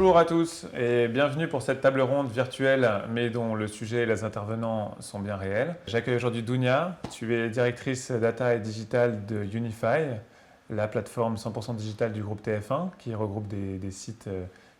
Bonjour à tous et bienvenue pour cette table ronde virtuelle mais dont le sujet et les intervenants sont bien réels. J'accueille aujourd'hui Dounia, tu es directrice data et digital de Unify, la plateforme 100% digitale du groupe TF1 qui regroupe des sites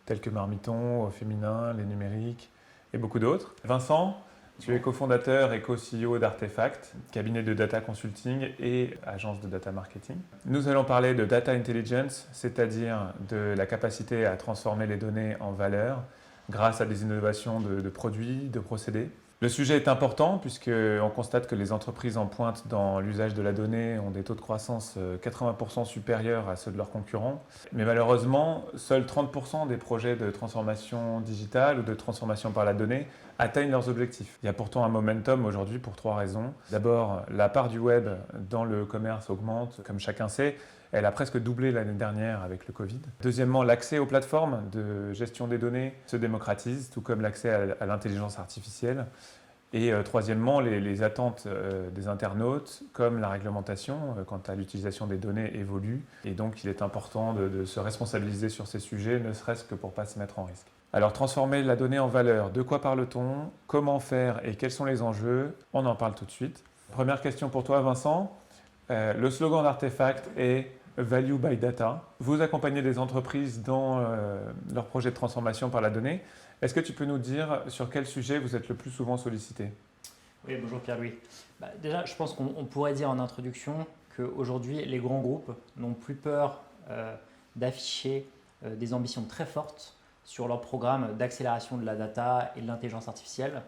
tels que Marmiton, Au Féminin, Les Numériques et beaucoup d'autres. Vincent, tu es cofondateur et co-CEO d'Artefact, cabinet de data consulting et agence de data marketing. Nous allons parler de data intelligence, c'est-à-dire de la capacité à transformer les données en valeur grâce à des innovations de produits, de procédés. Le sujet est important puisqu'on constate que les entreprises en pointe dans l'usage de la donnée ont des taux de croissance 80% supérieurs à ceux de leurs concurrents. Mais malheureusement, seuls 30% des projets de transformation digitale ou de transformation par la donnée atteignent leurs objectifs. Il y a pourtant un momentum aujourd'hui pour trois raisons. D'abord, la part du web dans le commerce augmente, comme chacun sait. Elle a presque doublé l'année dernière avec le Covid. Deuxièmement, l'accès aux plateformes de gestion des données se démocratise, tout comme l'accès à l'intelligence artificielle. Et troisièmement, les attentes des internautes, comme la réglementation quant à l'utilisation des données évoluent. Et donc, il est important de se responsabiliser sur ces sujets, ne serait-ce que pour ne pas se mettre en risque. Alors, transformer la donnée en valeur, de quoi parle-t-on? Comment faire et quels sont les enjeux? On en parle tout de suite. Première question pour toi, Vincent. Le slogan d'Artefact est Value by Data. Vous accompagnez des entreprises dans leur projet de transformation par la donnée. Est-ce que tu peux nous dire sur quel sujet vous êtes le plus souvent sollicité? Oui, bonjour Pierre-Louis. Déjà, je pense qu'on pourrait dire en introduction qu'aujourd'hui, les grands groupes n'ont plus peur d'afficher des ambitions très fortes sur leur programme d'accélération de la data et de l'intelligence artificielle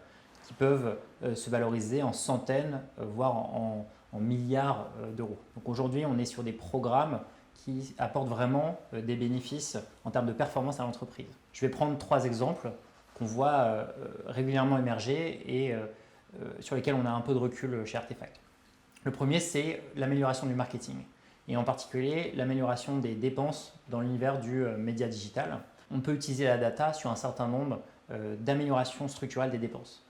qui peuvent se valoriser en centaines, voire en milliards d'euros. Donc aujourd'hui, on est sur des programmes qui apportent vraiment des bénéfices en termes de performance à l'entreprise. Je vais prendre trois exemples qu'on voit régulièrement émerger et sur lesquels on a un peu de recul chez Artefact. Le premier, c'est l'amélioration du marketing et en particulier l'amélioration des dépenses dans l'univers du média digital. On peut utiliser la data sur un certain nombre d'améliorations structurelles des dépenses.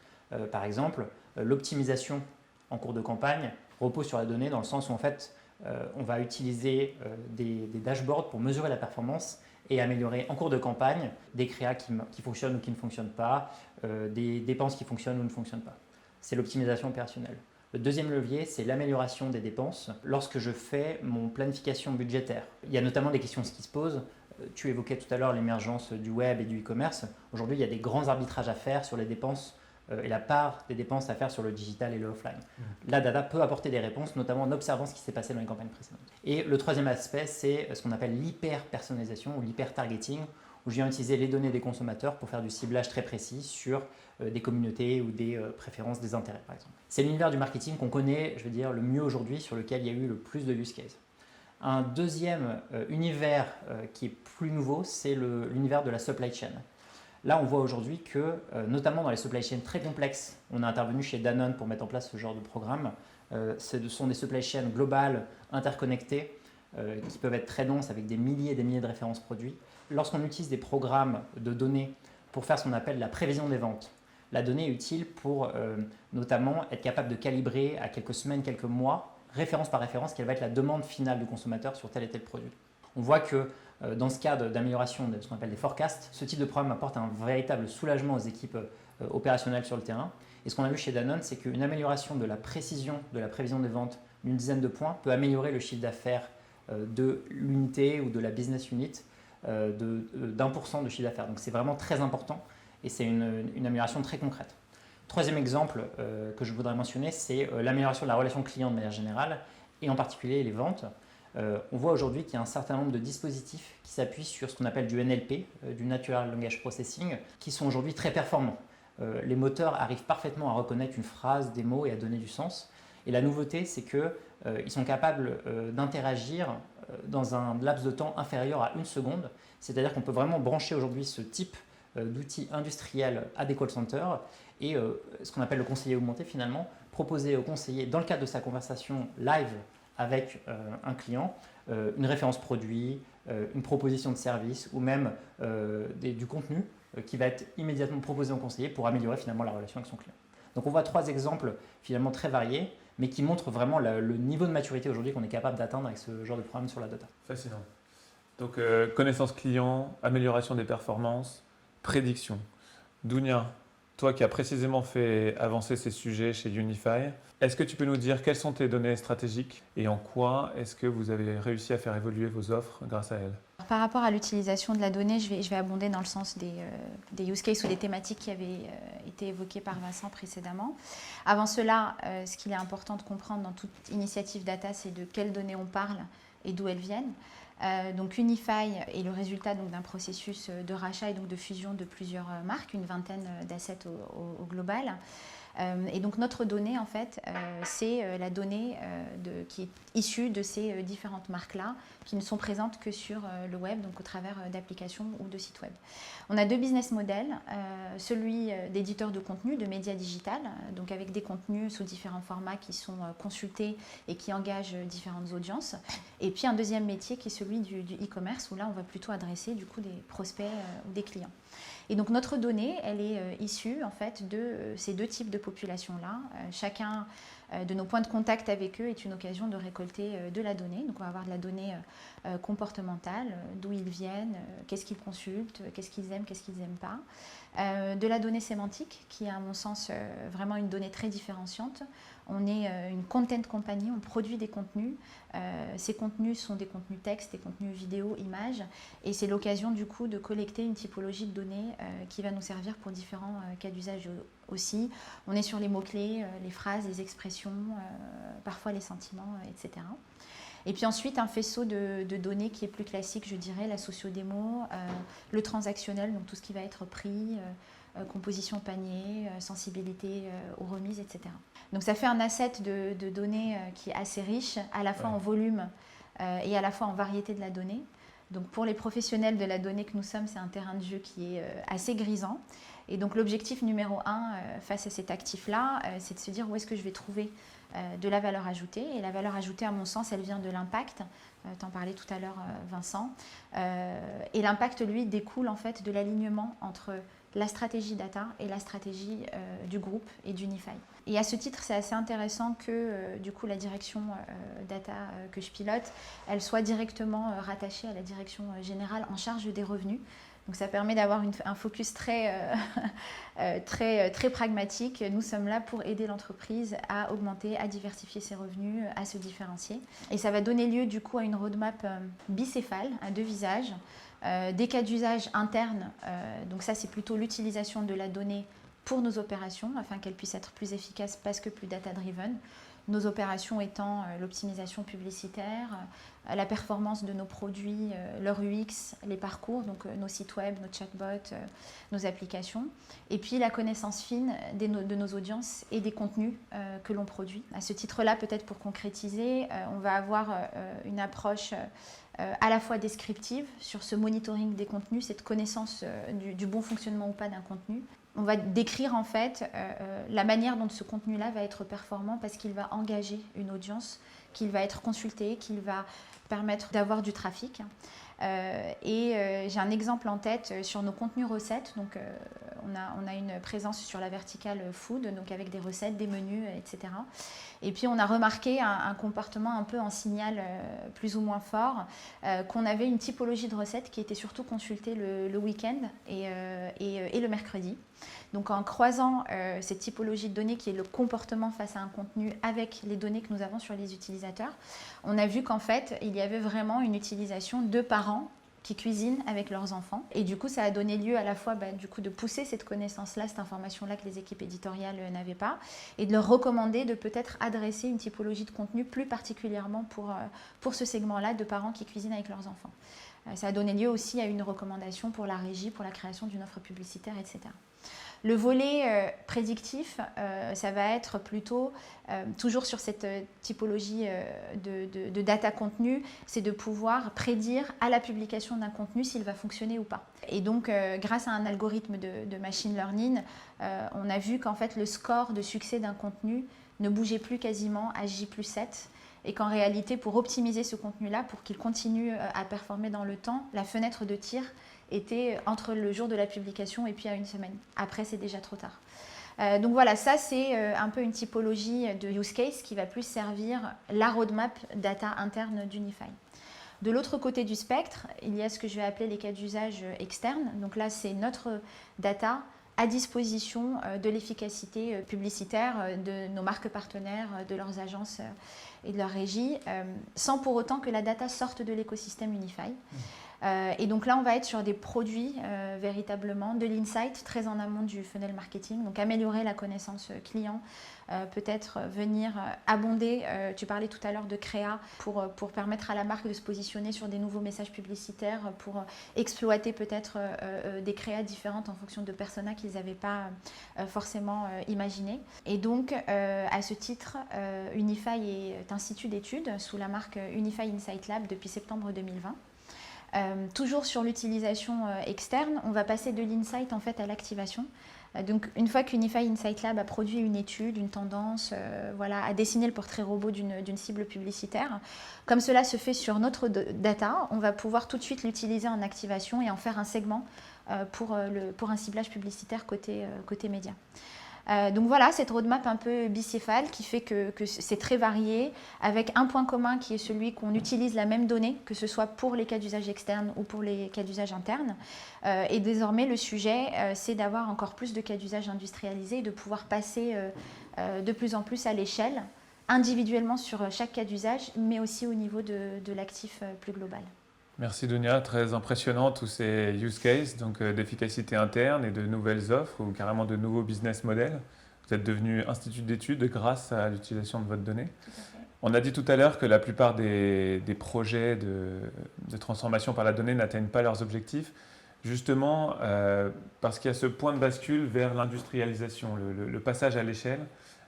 Par exemple, l'optimisation en cours de campagne repose sur la donnée dans le sens où en fait, on va utiliser des dashboards pour mesurer la performance et améliorer en cours de campagne des créas qui fonctionnent ou qui ne fonctionnent pas, des dépenses qui fonctionnent ou ne fonctionnent pas. C'est l'optimisation opérationnelle. Le deuxième levier, c'est l'amélioration des dépenses lorsque je fais mon planification budgétaire. Il y a notamment des questions qui se posent. Tu évoquais tout à l'heure l'émergence du web et du e-commerce. Aujourd'hui, il y a des grands arbitrages à faire sur les dépenses et la part des dépenses à faire sur le digital et le offline. La data peut apporter des réponses, notamment en observant ce qui s'est passé dans les campagnes précédentes. Et le troisième aspect, c'est ce qu'on appelle l'hyper-personnalisation ou l'hyper-targeting, où je viens utiliser les données des consommateurs pour faire du ciblage très précis sur des communautés ou des préférences, des intérêts par exemple. C'est l'univers du marketing qu'on connaît, je veux dire, le mieux aujourd'hui, sur lequel il y a eu le plus de use cases. Un deuxième univers qui est plus nouveau, c'est l'univers de la supply chain. Là, on voit aujourd'hui que, notamment dans les supply chains très complexes, on a intervenu chez Danone pour mettre en place ce genre de programme. Ce sont des supply chains globales, interconnectées, qui peuvent être très denses avec des milliers et des milliers de références produits. Lorsqu'on utilise des programmes de données pour faire ce qu'on appelle la prévision des ventes, la donnée est utile pour notamment être capable de calibrer à quelques semaines, quelques mois, référence par référence, quelle va être la demande finale du consommateur sur tel et tel produit. On voit que dans ce cadre d'amélioration de ce qu'on appelle des forecasts, ce type de programme apporte un véritable soulagement aux équipes opérationnelles sur le terrain. Et ce qu'on a vu chez Danone, c'est qu'une amélioration de la précision de la prévision des ventes d'une dizaine de points peut améliorer le chiffre d'affaires de l'unité ou de la business unit d'1% de chiffre d'affaires. Donc c'est vraiment très important et c'est une amélioration très concrète. Troisième exemple que je voudrais mentionner, c'est l'amélioration de la relation client de manière générale et en particulier les ventes. On voit aujourd'hui qu'il y a un certain nombre de dispositifs qui s'appuient sur ce qu'on appelle du NLP, du Natural Language Processing, qui sont aujourd'hui très performants. Les moteurs arrivent parfaitement à reconnaître une phrase, des mots et à donner du sens. Et la nouveauté, c'est qu'ils sont capables d'interagir dans un laps de temps inférieur à 1 seconde. C'est-à-dire qu'on peut vraiment brancher aujourd'hui ce type d'outils industriels à des call centers et ce qu'on appelle le conseiller augmenté finalement, proposer au conseiller, dans le cadre de sa conversation live avec un client, une référence produit, une proposition de service ou même du contenu qui va être immédiatement proposé au conseiller pour améliorer finalement la relation avec son client. Donc on voit trois exemples finalement très variés, mais qui montrent vraiment le niveau de maturité aujourd'hui qu'on est capable d'atteindre avec ce genre de programme sur la data. Fascinant. Donc, connaissance client, amélioration des performances, prédiction. Dounia, toi qui as précisément fait avancer ces sujets chez Unify, est-ce que tu peux nous dire quelles sont tes données stratégiques et en quoi est-ce que vous avez réussi à faire évoluer vos offres grâce à elles? Par rapport à l'utilisation de la donnée, je vais abonder dans le sens des use cases ou des thématiques qui avaient été évoquées par Vincent précédemment. Avant cela, ce qu'il est important de comprendre dans toute initiative data, c'est de quelles données on parle et d'où elles viennent. Donc Unify est le résultat d'un processus de rachat et donc de fusion de plusieurs marques, une vingtaine d'assets au global. Et donc notre donnée, en fait, c'est la donnée qui est issue de ces différentes marques-là, qui ne sont présentes que sur le web, donc au travers d'applications ou de sites web. On a deux business models, celui d'éditeur de contenu, de médias digital, donc avec des contenus sous différents formats qui sont consultés et qui engagent différentes audiences. Et puis un deuxième métier qui est celui du e-commerce, où là on va plutôt adresser du coup des prospects ou des clients. Et donc notre donnée, elle est issue en fait de ces deux types de populations-là. Chacun de nos points de contact avec eux est une occasion de récolter de la donnée. Donc on va avoir de la donnée comportementale, d'où ils viennent, qu'est-ce qu'ils consultent, qu'est-ce qu'ils aiment, qu'est-ce qu'ils n'aiment pas. De la donnée sémantique, qui est à mon sens vraiment une donnée très différenciante. On est une content company, on produit des contenus. Ces contenus sont des contenus texte, des contenus vidéo, images. Et c'est l'occasion du coup de collecter une typologie de données qui va nous servir pour différents cas d'usage aussi. On est sur les mots-clés, les phrases, les expressions, parfois les sentiments, etc. Et puis ensuite, un faisceau de données qui est plus classique, je dirais, la sociodémo, le transactionnel, donc tout ce qui va être prix, composition panier, sensibilité aux remises, etc. Donc ça fait un asset de données qui est assez riche, à la fois en volume et à la fois en variété de la donnée. Donc pour les professionnels de la donnée que nous sommes, c'est un terrain de jeu qui est assez grisant. Et donc l'objectif numéro 1 face à cet actif-là, c'est de se dire où est-ce que je vais trouver de la valeur ajoutée. Et la valeur ajoutée, à mon sens, elle vient de l'impact. Tu en parlais tout à l'heure, Vincent. Et l'impact, lui, découle en fait de l'alignement entre la stratégie data et la stratégie du groupe et d'Unify. Et à ce titre, c'est assez intéressant que du coup la direction data que je pilote, elle soit directement rattachée à la direction générale en charge des revenus. Donc ça permet d'avoir un focus très pragmatique. Nous sommes là pour aider l'entreprise à augmenter, à diversifier ses revenus, à se différencier. Et ça va donner lieu du coup à une roadmap bicéphale, à deux visages. Des cas d'usage internes, donc ça c'est plutôt l'utilisation de la donnée pour nos opérations afin qu'elles puissent être plus efficaces parce que plus data-driven. Nos opérations étant l'optimisation publicitaire, la performance de nos produits, leur UX, les parcours, donc nos sites web, nos chatbots, nos applications. Et puis la connaissance fine de nos audiences et des contenus que l'on produit. À ce titre-là, peut-être pour concrétiser, on va avoir une approche à la fois descriptive sur ce monitoring des contenus, cette connaissance du bon fonctionnement ou pas d'un contenu. On va décrire en fait la manière dont ce contenu-là va être performant parce qu'il va engager une audience, qu'il va être consulté, qu'il va permettre d'avoir du trafic. J'ai un exemple en tête sur nos contenus recettes. Donc, on a une présence sur la verticale food, donc avec des recettes, des menus, etc. Et puis, on a remarqué un comportement un peu en signal plus ou moins fort, qu'on avait une typologie de recettes qui était surtout consultée le week-end et le mercredi. Donc en croisant cette typologie de données qui est le comportement face à un contenu avec les données que nous avons sur les utilisateurs, on a vu qu'en fait, il y avait vraiment une utilisation de parents qui cuisinent avec leurs enfants. Et du coup, ça a donné lieu à la fois de pousser cette connaissance-là, cette information-là que les équipes éditoriales n'avaient pas, et de leur recommander de peut-être adresser une typologie de contenu plus particulièrement pour ce segment-là de parents qui cuisinent avec leurs enfants. Ça a donné lieu aussi à une recommandation pour la régie, pour la création d'une offre publicitaire, etc. Le volet prédictif, ça va être plutôt, toujours sur cette typologie de data contenu, c'est de pouvoir prédire à la publication d'un contenu s'il va fonctionner ou pas. Et donc, grâce à un algorithme de machine learning, on a vu qu'en fait, le score de succès d'un contenu ne bougeait plus quasiment à J+7. Et qu'en réalité, pour optimiser ce contenu-là, pour qu'il continue à performer dans le temps, la fenêtre de tir était entre le jour de la publication et puis à une semaine. Après, c'est déjà trop tard. Donc voilà, ça c'est un peu une typologie de use case qui va plus servir la roadmap data interne d'Unify. De l'autre côté du spectre, il y a ce que je vais appeler les cas d'usage externes. Donc là, c'est notre data à disposition de l'efficacité publicitaire de nos marques partenaires, de leurs agences et de leurs régies, sans pour autant que la data sorte de l'écosystème Unify. Et donc là, on va être sur des produits véritablement, de l'insight très en amont du funnel marketing, donc améliorer la connaissance client, peut-être venir abonder, tu parlais tout à l'heure de créa, pour permettre à la marque de se positionner sur des nouveaux messages publicitaires, pour exploiter peut-être des créas différentes en fonction de personas qu'ils n'avaient pas forcément imaginées. Et donc, à ce titre, Unify est institut d'études sous la marque Unify Insight Lab depuis septembre 2020. Toujours sur l'utilisation externe, on va passer de l'insight en fait à l'activation. Donc une fois qu'Unify Insight Lab a produit une étude, une tendance, a dessiné le portrait robot d'une cible publicitaire, comme cela se fait sur notre data, on va pouvoir tout de suite l'utiliser en activation et en faire un segment pour un ciblage publicitaire côté média. Donc voilà, cette roadmap un peu bicéphale qui fait que c'est très varié, avec un point commun qui est celui qu'on utilise la même donnée, que ce soit pour les cas d'usage externes ou pour les cas d'usage internes. Et désormais, le sujet, c'est d'avoir encore plus de cas d'usage industrialisés et de pouvoir passer de plus en plus à l'échelle, individuellement sur chaque cas d'usage, mais aussi au niveau de l'actif plus global. Merci Dunia, très impressionnant tous ces use cases, donc d'efficacité interne et de nouvelles offres ou carrément de nouveaux business models. Vous êtes devenu institut d'études grâce à l'utilisation de votre donnée. On a dit tout à l'heure que la plupart des projets de transformation par la donnée n'atteignent pas leurs objectifs, justement parce qu'il y a ce point de bascule vers l'industrialisation, le passage à l'échelle,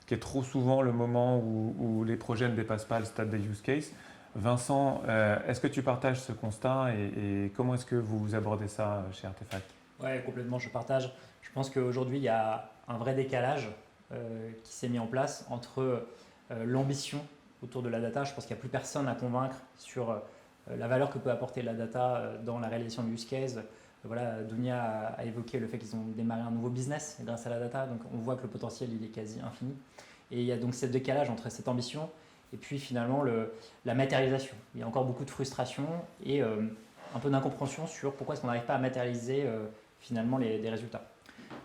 qui est trop souvent le moment où les projets ne dépassent pas le stade des use cases. Vincent, est-ce que tu partages ce constat et comment est-ce que vous abordez ça chez Artefact? Oui, complètement, je partage. Je pense qu'aujourd'hui, il y a un vrai décalage qui s'est mis en place entre l'ambition autour de la data. Je pense qu'il n'y a plus personne à convaincre sur la valeur que peut apporter la data dans la réalisation de use case. Voilà, Dunia a évoqué le fait qu'ils ont démarré un nouveau business grâce à la data, donc on voit que le potentiel il est quasi infini. Et il y a donc ce décalage entre cette ambition et puis finalement la matérialisation. Il y a encore beaucoup de frustration et un peu d'incompréhension sur pourquoi est-ce qu'on n'arrive pas à matérialiser finalement des résultats.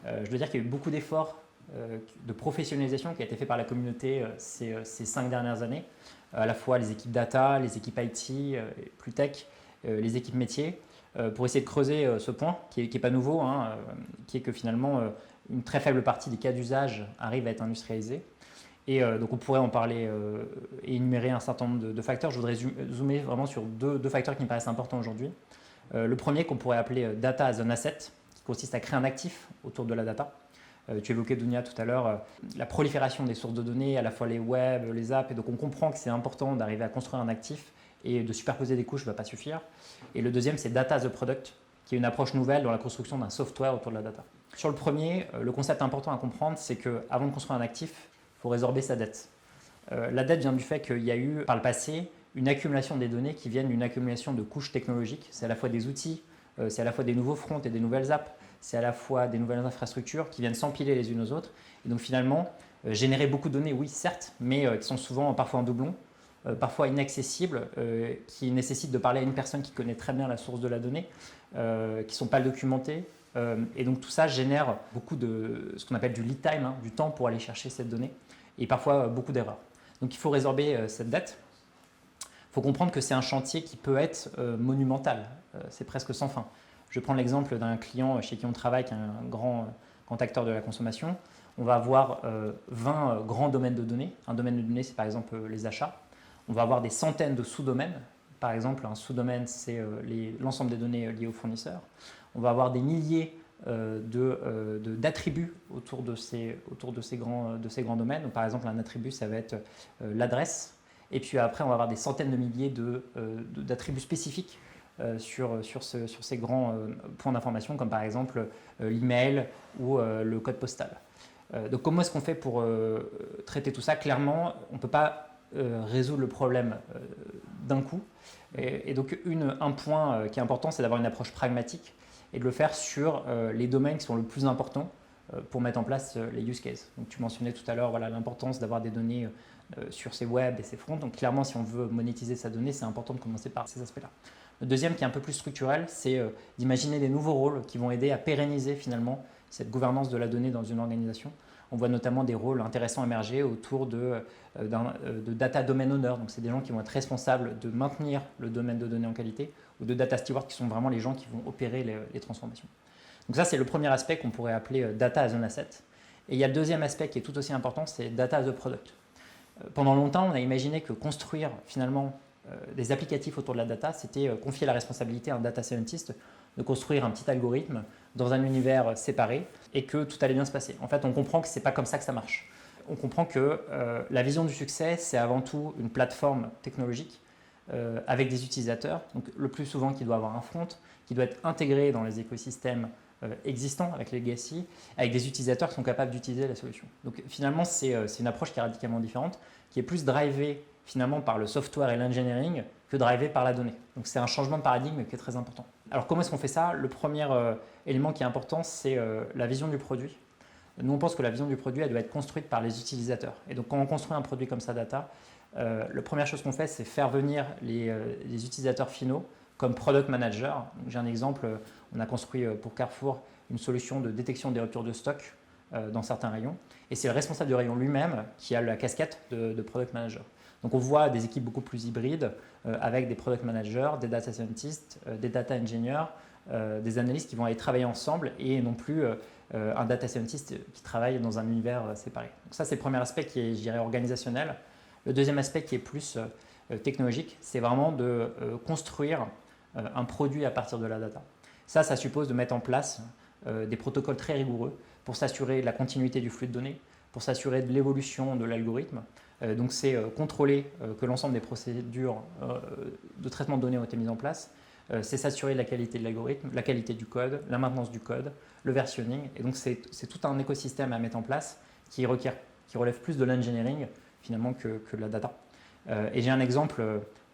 Je dois dire qu'il y a eu beaucoup d'efforts de professionnalisation qui a été fait par la communauté ces 5 dernières années, à la fois les équipes data, les équipes IT, plus tech, les équipes métiers, pour essayer de creuser ce point qui est pas nouveau, qui est que finalement une très faible partie des cas d'usage arrive à être industrialisée. Et donc on pourrait en parler et énumérer un certain nombre de facteurs. Je voudrais zoomer vraiment sur deux facteurs qui me paraissent importants aujourd'hui. Le premier qu'on pourrait appeler data as an asset, qui consiste à créer un actif autour de la data. Tu évoquais Dunia tout à l'heure, la prolifération des sources de données, à la fois les web, les apps, et donc on comprend que c'est important d'arriver à construire un actif et de superposer des couches ne va pas suffire. Et le deuxième, c'est data as a product, qui est une approche nouvelle dans la construction d'un software autour de la data. Sur le premier, le concept important à comprendre, c'est qu'avant de construire un actif, il faut résorber sa dette. La dette vient du fait qu'il y a eu par le passé une accumulation des données qui viennent d'une accumulation de couches technologiques. C'est à la fois des outils, c'est à la fois des nouveaux fronts et des nouvelles apps, c'est à la fois des nouvelles infrastructures qui viennent s'empiler les unes aux autres. Et donc finalement, générer beaucoup de données, oui certes, mais qui sont souvent parfois en doublon, parfois inaccessibles, qui nécessitent de parler à une personne qui connaît très bien la source de la donnée, qui ne sont pas documentées. Et donc tout ça génère beaucoup de ce qu'on appelle du lead time, du temps pour aller chercher cette donnée, et parfois beaucoup d'erreurs. Donc il faut résorber cette dette. Il faut comprendre que c'est un chantier qui peut être monumental, c'est presque sans fin. Je vais prendre l'exemple d'un client chez qui on travaille, qui est un grand acteur de la consommation. On va avoir 20 grands domaines de données. Un domaine de données, c'est par exemple les achats. On va avoir des centaines de sous-domaines. Par exemple, un sous-domaine, c'est l'ensemble des données liées aux fournisseurs. On va avoir des milliers d'attributs autour de ces grands domaines. Donc, par exemple, un attribut, ça va être l'adresse. Et puis après, on va avoir des centaines de milliers d'attributs spécifiques sur ces grands points d'information, comme par exemple l'email ou le code postal. Donc comment est-ce qu'on fait pour traiter tout ça? Clairement, on ne peut pas résoudre le problème d'un coup. Et donc un point qui est important, c'est d'avoir une approche pragmatique et de le faire sur les domaines qui sont le plus importants, pour mettre en place les use cases. Donc tu mentionnais tout à l'heure voilà, l'importance d'avoir des données sur ses web et ses fronts. Donc clairement, si on veut monétiser sa donnée, c'est important de commencer par ces aspects-là. Le deuxième, qui est un peu plus structurel, c'est d'imaginer des nouveaux rôles qui vont aider à pérenniser finalement cette gouvernance de la donnée dans une organisation. On voit notamment des rôles intéressants émerger autour de data domain owner. Donc c'est des gens qui vont être responsables de maintenir le domaine de données en qualité, ou de data steward, qui sont vraiment les gens qui vont opérer les transformations. Donc ça, c'est le premier aspect qu'on pourrait appeler data as an asset. Et il y a le deuxième aspect qui est tout aussi important, c'est data as a product. Pendant longtemps, on a imaginé que construire finalement des applicatifs autour de la data, c'était confier la responsabilité à un data scientist de construire un petit algorithme dans un univers séparé et que tout allait bien se passer. En fait, on comprend que ce n'est pas comme ça que ça marche. On comprend que la vision du succès, c'est avant tout une plateforme technologique avec des utilisateurs, donc le plus souvent qui doit avoir un front, qui doit être intégré dans les écosystèmes existants avec les legacy, avec des utilisateurs qui sont capables d'utiliser la solution. Donc finalement, c'est une approche qui est radicalement différente, qui est plus drivée finalement par le software et l'engineering que drivée par la donnée. Donc c'est un changement de paradigme qui est très important. Alors comment est-ce qu'on fait ça? Le premier élément qui est important, c'est la vision du produit. Nous, on pense que la vision du produit, elle doit être construite par les utilisateurs. Et donc quand on construit un produit comme ça, data, la première chose qu'on fait, c'est faire venir les utilisateurs finaux comme product manager. J'ai un exemple, on a construit pour Carrefour une solution de détection des ruptures de stock dans certains rayons. Et c'est le responsable du rayon lui-même qui a la casquette de product manager. Donc on voit des équipes beaucoup plus hybrides avec des product managers, des data scientists, des data engineers, des analystes qui vont aller travailler ensemble et non plus un data scientist qui travaille dans un univers séparé. Donc ça, c'est le premier aspect qui est, je dirais, organisationnel. Le deuxième aspect qui est plus technologique, c'est vraiment de construire un produit à partir de la data. Ça suppose de mettre en place des protocoles très rigoureux pour s'assurer de la continuité du flux de données, pour s'assurer de l'évolution de l'algorithme. Donc c'est contrôler que l'ensemble des procédures de traitement de données ont été mises en place. C'est s'assurer de la qualité de l'algorithme, la qualité du code, la maintenance du code, le versionning. Et donc c'est tout un écosystème à mettre en place qui relève plus de l'engineering finalement que de la data. Et j'ai un exemple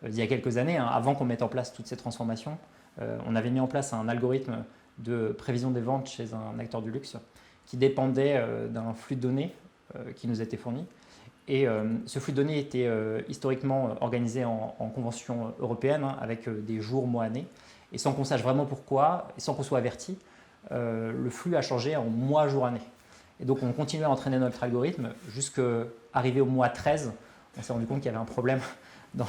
d'il y a quelques années, avant qu'on mette en place toutes ces transformations, on avait mis en place un algorithme de prévision des ventes chez un acteur du luxe qui dépendait d'un flux de données qui nous était fourni. Et ce flux de données était historiquement organisé en convention européenne, avec des jours, mois, années. Et sans qu'on sache vraiment pourquoi, et sans qu'on soit averti, le flux a changé en mois, jour, année. Et donc on continuait à entraîner notre algorithme jusqu'à arriver au mois 13. On s'est rendu compte qu'il y avait un problème dans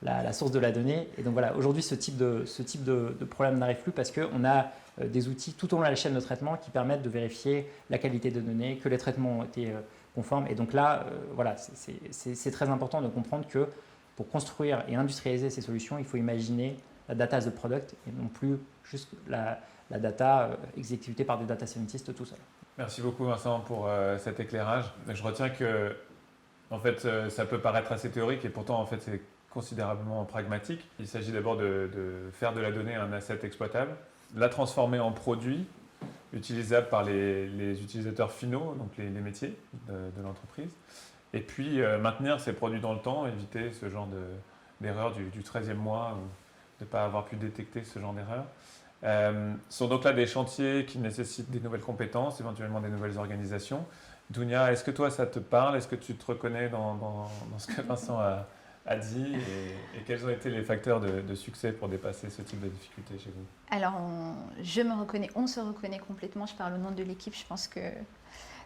la source de la donnée. Et donc voilà, aujourd'hui ce type de problème n'arrive plus parce qu'on a des outils tout au long de la chaîne de traitement qui permettent de vérifier la qualité de données, que les traitements ont été conformes. Et donc là, voilà, c'est très important de comprendre que pour construire et industrialiser ces solutions, il faut imaginer la data as a product et non plus juste la data exécutée par des data scientists tout seuls. Merci beaucoup Vincent pour cet éclairage. Je retiens que en fait, ça peut paraître assez théorique et pourtant en fait, c'est considérablement pragmatique. Il s'agit d'abord de faire de la donnée un asset exploitable, la transformer en produit utilisable par les utilisateurs finaux, donc les métiers de l'entreprise, et puis maintenir ces produits dans le temps, éviter ce genre d'erreur du 13e mois, ou de ne pas avoir pu détecter ce genre d'erreur. Sont donc là des chantiers qui nécessitent des nouvelles compétences, éventuellement des nouvelles organisations. Dounia, est-ce que toi ça te parle? Est-ce que tu te reconnais dans ce que Vincent a dit et quels ont été les facteurs de succès pour dépasser ce type de difficultés chez vous? Alors, je me reconnais, on se reconnaît complètement, je parle au nom de l'équipe, je pense que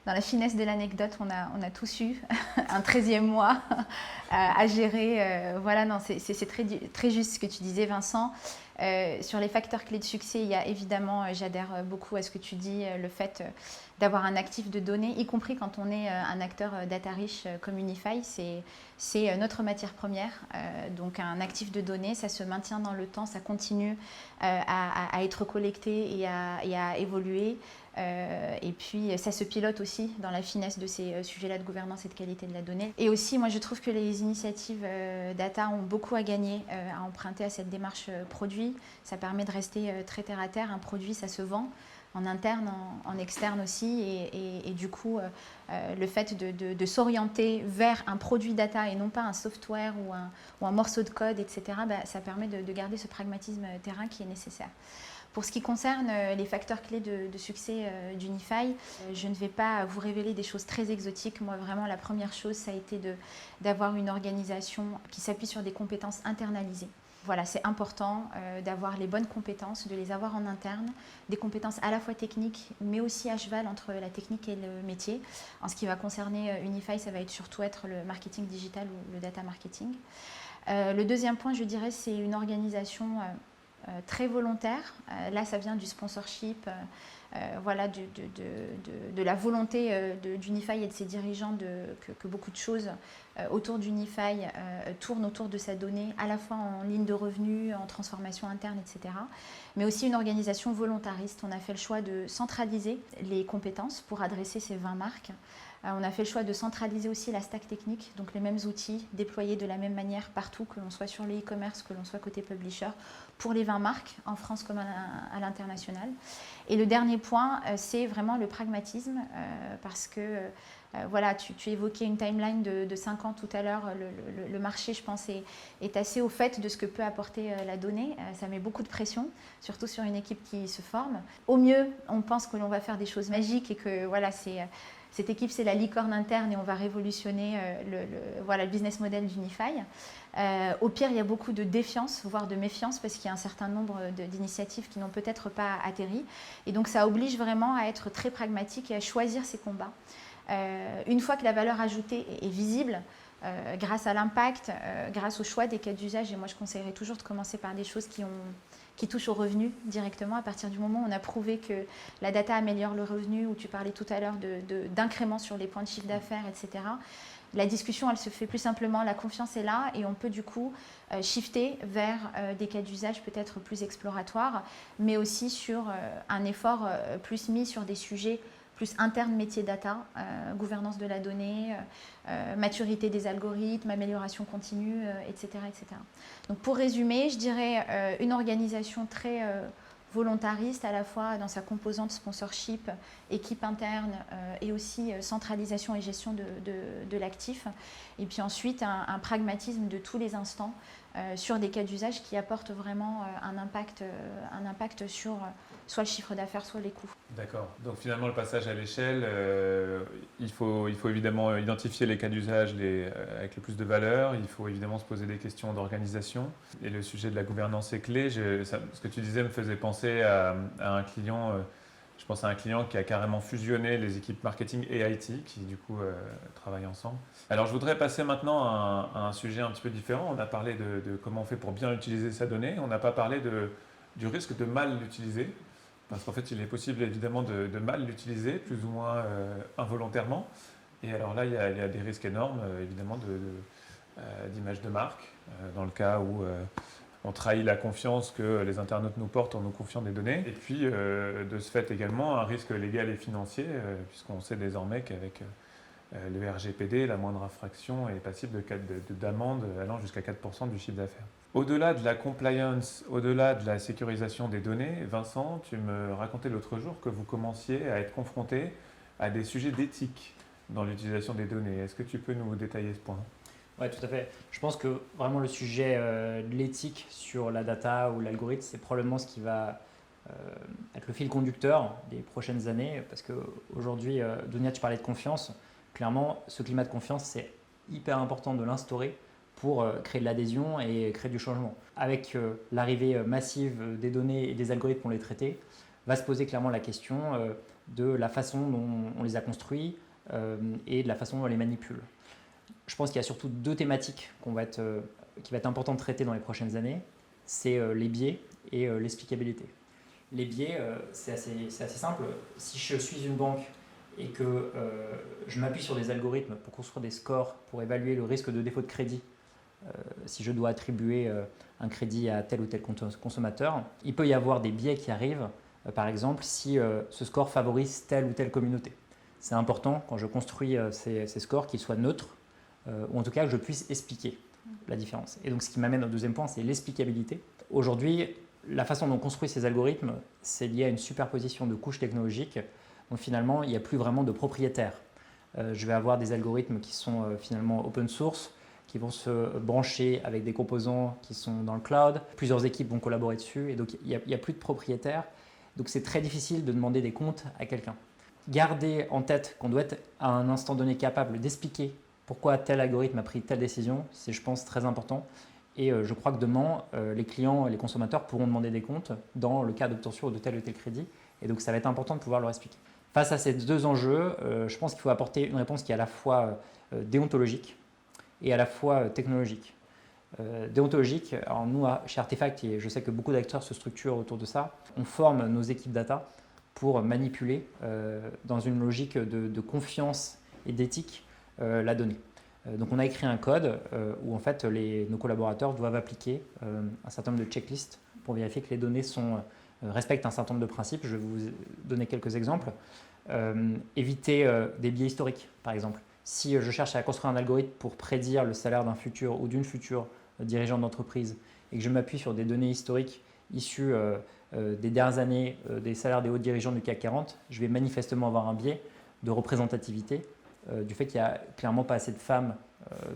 dans la finesse de l'anecdote, on a tous eu un 13e mois à gérer. Voilà, non, c'est très juste ce que tu disais, Vincent. Sur les facteurs clés de succès, il y a évidemment, j'adhère beaucoup à ce que tu dis, le fait d'avoir un actif de données, y compris quand on est un acteur data riche comme Unify, c'est notre matière première. Donc un actif de données, ça se maintient dans le temps, ça continue à être collecté et à évoluer. Et puis ça se pilote aussi dans la finesse de ces sujets-là de gouvernance et de qualité de la donnée. Et aussi, moi je trouve que les initiatives data ont beaucoup à gagner à emprunter à cette démarche produit. Ça permet de rester très terre à terre. Un produit, ça se vend en interne, en externe aussi. Et du coup, le fait de s'orienter vers un produit data et non pas un software ou un morceau de code, etc., ça permet de garder ce pragmatisme terrain qui est nécessaire. Pour ce qui concerne les facteurs clés de succès d'Unify, je ne vais pas vous révéler des choses très exotiques. Moi, vraiment, la première chose, ça a été d'avoir une organisation qui s'appuie sur des compétences internalisées. Voilà, c'est important d'avoir les bonnes compétences, de les avoir en interne, des compétences à la fois techniques, mais aussi à cheval entre la technique et le métier. En ce qui va concerner Unify, ça va surtout être le marketing digital ou le data marketing. Le deuxième point, je dirais, c'est une organisation très volontaire. Là, ça vient du sponsorship, voilà, de la volonté d'Unify et de ses dirigeants que beaucoup de choses autour d'Unify tournent autour de sa donnée, à la fois en ligne de revenus, en transformation interne, etc. Mais aussi une organisation volontariste. On a fait le choix de centraliser les compétences pour adresser ces 20 marques. On a fait le choix de centraliser aussi la stack technique, donc les mêmes outils déployés de la même manière partout, que l'on soit sur le e-commerce, que l'on soit côté publisher, pour les 20 marques, en France comme à l'international. Et le dernier point, c'est vraiment le pragmatisme, parce que voilà, tu évoquais une timeline de 5 ans tout à l'heure. Le marché, je pense, est assez au fait de ce que peut apporter la donnée. Ça met beaucoup de pression, surtout sur une équipe qui se forme. Au mieux, on pense que l'on va faire des choses magiques et que voilà, cette équipe, c'est la licorne interne et on va révolutionner le business model d'Unify. Au pire, il y a beaucoup de défiance, voire de méfiance, parce qu'il y a un certain nombre d'initiatives qui n'ont peut-être pas atterri. Et donc, ça oblige vraiment à être très pragmatique et à choisir ses combats. Une fois que la valeur ajoutée est visible, grâce à l'impact, grâce au choix des cas d'usage, et moi je conseillerais toujours de commencer par des choses qui touchent au revenu directement. À partir du moment où on a prouvé que la data améliore le revenu, où tu parlais tout à l'heure d'incréments sur les points de chiffre d'affaires, etc., la discussion, elle se fait plus simplement, la confiance est là et on peut du coup shifter vers des cas d'usage peut-être plus exploratoires, mais aussi sur un effort plus mis sur des sujets plus interne métier data, gouvernance de la donnée, maturité des algorithmes, amélioration continue, etc., etc. Donc pour résumer, je dirais une organisation très volontariste à la fois dans sa composante sponsorship, équipe interne et aussi centralisation et gestion de l'actif. Et puis ensuite un pragmatisme de tous les instants sur des cas d'usage qui apportent vraiment un impact sur soit le chiffre d'affaires, soit les coûts. D'accord. Donc finalement, le passage à l'échelle, il faut évidemment identifier les cas d'usage avec le plus de valeur. Il faut évidemment se poser des questions d'organisation. Et le sujet de la gouvernance est clé. Ce que tu disais me faisait penser à un client. Je pense à un client qui a carrément fusionné les équipes marketing et IT, qui du coup travaillent ensemble. Alors je voudrais passer maintenant à un sujet un petit peu différent. On a parlé de comment on fait pour bien utiliser sa donnée. On n'a pas parlé du risque de mal l'utiliser. Parce qu'en fait, il est possible évidemment de mal l'utiliser, plus ou moins involontairement. Et alors là, il y a des risques énormes, évidemment, d'image de marque, dans le cas où on trahit la confiance que les internautes nous portent en nous confiant des données. Et puis, de ce fait également, un risque légal et financier, puisqu'on sait désormais qu'avec le RGPD, la moindre infraction est passible d'amende allant jusqu'à 4% du chiffre d'affaires. Au-delà de la compliance, au-delà de la sécurisation des données, Vincent, tu me racontais l'autre jour que vous commenciez à être confronté à des sujets d'éthique dans l'utilisation des données. Est-ce que tu peux nous détailler ce point ? Oui, tout à fait. Je pense que vraiment le sujet de l'éthique sur la data ou l'algorithme, c'est probablement ce qui va être le fil conducteur des prochaines années. Parce qu'aujourd'hui, Dounia, tu parlais de confiance. Clairement, ce climat de confiance, c'est hyper important de l'instaurer pour créer de l'adhésion et créer du changement. Avec l'arrivée massive des données et des algorithmes pour les traiter, va se poser clairement la question de la façon dont on les a construits et de la façon dont on les manipule. Je pense qu'il y a surtout deux thématiques qui va être important de traiter dans les prochaines années. C'est les biais et l'explicabilité. Les biais, c'est assez simple. Si je suis une banque et que je m'appuie sur des algorithmes pour construire des scores, pour évaluer le risque de défaut de crédit, si je dois attribuer un crédit à tel ou tel consommateur, il peut y avoir des biais qui arrivent, par exemple si ce score favorise telle ou telle communauté. C'est important quand je construis ces scores qu'ils soient neutres, ou en tout cas que je puisse expliquer la différence. Et donc ce qui m'amène au deuxième point, c'est l'explicabilité. Aujourd'hui, la façon dont on construit ces algorithmes, c'est lié à une superposition de couches technologiques. Donc finalement, il n'y a plus vraiment de propriétaires. Je vais avoir des algorithmes qui sont finalement open source, qui vont se brancher avec des composants qui sont dans le cloud. Plusieurs équipes vont collaborer dessus et donc il n'y a plus de propriétaires. Donc c'est très difficile de demander des comptes à quelqu'un. Gardez en tête qu'on doit être à un instant donné capable d'expliquer pourquoi tel algorithme a pris telle décision, c'est je pense très important. Et je crois que demain, les clients et les consommateurs pourront demander des comptes dans le cas d'obtention de tel ou tel crédit. Et donc ça va être important de pouvoir leur expliquer. Face à ces deux enjeux, je pense qu'il faut apporter une réponse qui est à la fois déontologique et à la fois technologique. Déontologique, alors nous chez Artefact, et je sais que beaucoup d'acteurs se structurent autour de ça, on forme nos équipes data pour manipuler dans une logique de confiance et d'éthique la donnée. Donc on a écrit un code où en fait nos collaborateurs doivent appliquer un certain nombre de checklists pour vérifier que les données respectent un certain nombre de principes. Je vais vous donner quelques exemples. Éviter des biais historiques, par exemple. Si je cherche à construire un algorithme pour prédire le salaire d'un futur ou d'une future dirigeante d'entreprise et que je m'appuie sur des données historiques issues des dernières années des salaires des hauts dirigeants du CAC 40, je vais manifestement avoir un biais de représentativité du fait qu'il n'y a clairement pas assez de femmes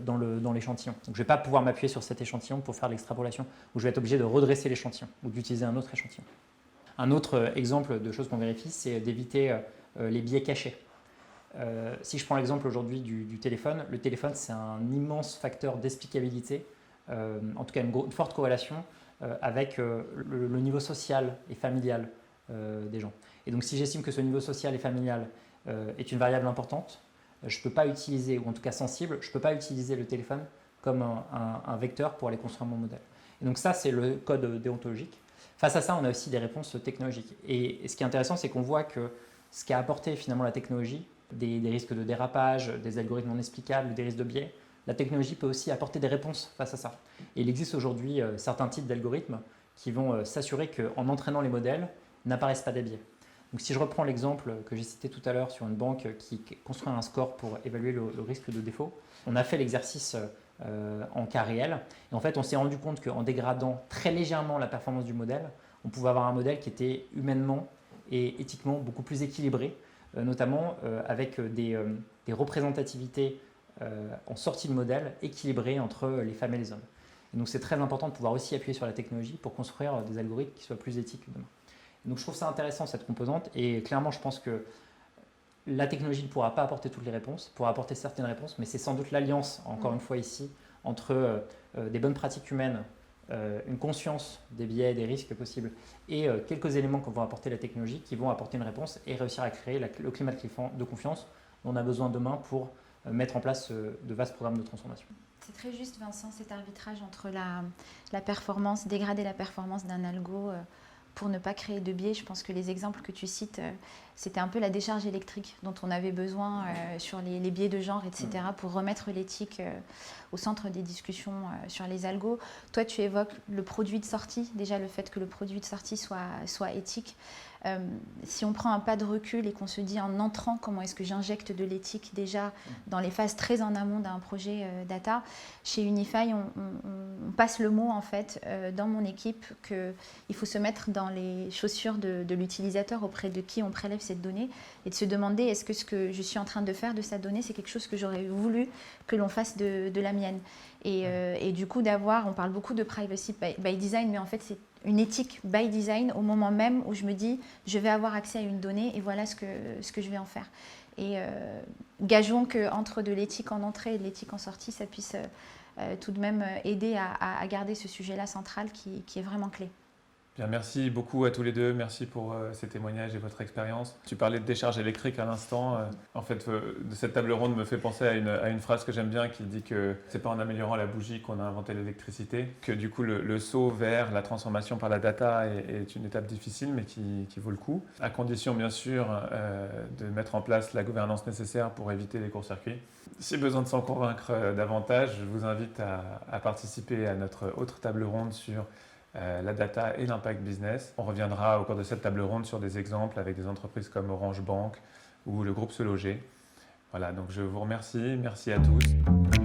dans l'échantillon. Donc je ne vais pas pouvoir m'appuyer sur cet échantillon pour faire l'extrapolation, ou je vais être obligé de redresser l'échantillon ou d'utiliser un autre échantillon. Un autre exemple de choses qu'on vérifie, c'est d'éviter les biais cachés. Si je prends l'exemple aujourd'hui du téléphone, le téléphone c'est un immense facteur d'explicabilité, en tout cas une forte corrélation avec le niveau social et familial des gens. Et donc si j'estime que ce niveau social et familial est une variable importante, je ne peux pas utiliser, ou en tout cas sensible, je ne peux pas utiliser le téléphone comme un vecteur pour aller construire mon modèle. Et donc ça, c'est le code déontologique. Face à ça, on a aussi des réponses technologiques. Et ce qui est intéressant, c'est qu'on voit que ce qu'a apporté finalement la technologie, des risques de dérapage, des algorithmes non explicables, des risques de biais, la technologie peut aussi apporter des réponses face à ça. Et il existe aujourd'hui certains types d'algorithmes qui vont s'assurer qu'en entraînant les modèles, n'apparaissent pas des biais. Donc si je reprends l'exemple que j'ai cité tout à l'heure sur une banque qui construit un score pour évaluer le risque de défaut, on a fait l'exercice en cas réel. Et en fait, on s'est rendu compte qu'en dégradant très légèrement la performance du modèle, on pouvait avoir un modèle qui était humainement et éthiquement beaucoup plus équilibré, notamment avec des représentativités en sortie de modèle équilibrées entre les femmes et les hommes. Et donc c'est très important de pouvoir aussi appuyer sur la technologie pour construire des algorithmes qui soient plus éthiques demain. Donc je trouve ça intéressant cette composante et clairement je pense que la technologie ne pourra pas apporter toutes les réponses, pourra apporter certaines réponses, mais c'est sans doute l'alliance, encore une fois ici, entre des bonnes pratiques humaines, une conscience des biais et des risques possibles et quelques éléments que va apporter la technologie qui vont apporter une réponse et réussir à créer le climat de confiance dont on a besoin demain pour mettre en place de vastes programmes de transformation. C'est très juste Vincent, cet arbitrage entre la performance, dégrader la performance d'un algo pour ne pas créer de biais. Je pense que les exemples que tu cites, c'était un peu la décharge électrique dont on avait besoin sur les biais de genre, etc., pour remettre l'éthique au centre des discussions sur les algos. Toi, tu évoques le produit de sortie, déjà le fait que le produit de sortie soit éthique. Si on prend un pas de recul et qu'on se dit en entrant comment est-ce que j'injecte de l'éthique déjà dans les phases très en amont d'un projet data, chez Unify, on passe le mot en fait dans mon équipe qu'il faut se mettre dans les chaussures de l'utilisateur auprès de qui on prélève cette donnée et de se demander est-ce que ce que je suis en train de faire de sa donnée c'est quelque chose que j'aurais voulu que l'on fasse de la mienne. Et du coup on parle beaucoup de privacy by design, mais en fait c'est une éthique by design au moment même où je me dis je vais avoir accès à une donnée et voilà ce que je vais en faire. Et gageons qu'entre de l'éthique en entrée et de l'éthique en sortie, ça puisse tout de même aider à garder ce sujet-là central qui est vraiment clé. Bien, merci beaucoup à tous les deux. Merci pour ces témoignages et votre expérience. Tu parlais de décharge électrique à l'instant. En fait, de cette table ronde me fait penser à une phrase que j'aime bien qui dit que c'est pas en améliorant la bougie qu'on a inventé l'électricité, que du coup le saut vers la transformation par la data est une étape difficile mais qui vaut le coup, à condition bien sûr de mettre en place la gouvernance nécessaire pour éviter les courts-circuits. Si besoin de s'en convaincre davantage, je vous invite à participer à notre autre table ronde sur la data et l'impact business. On reviendra au cours de cette table ronde sur des exemples avec des entreprises comme Orange Bank ou le groupe Se Loger. Voilà, donc je vous remercie. Merci à tous.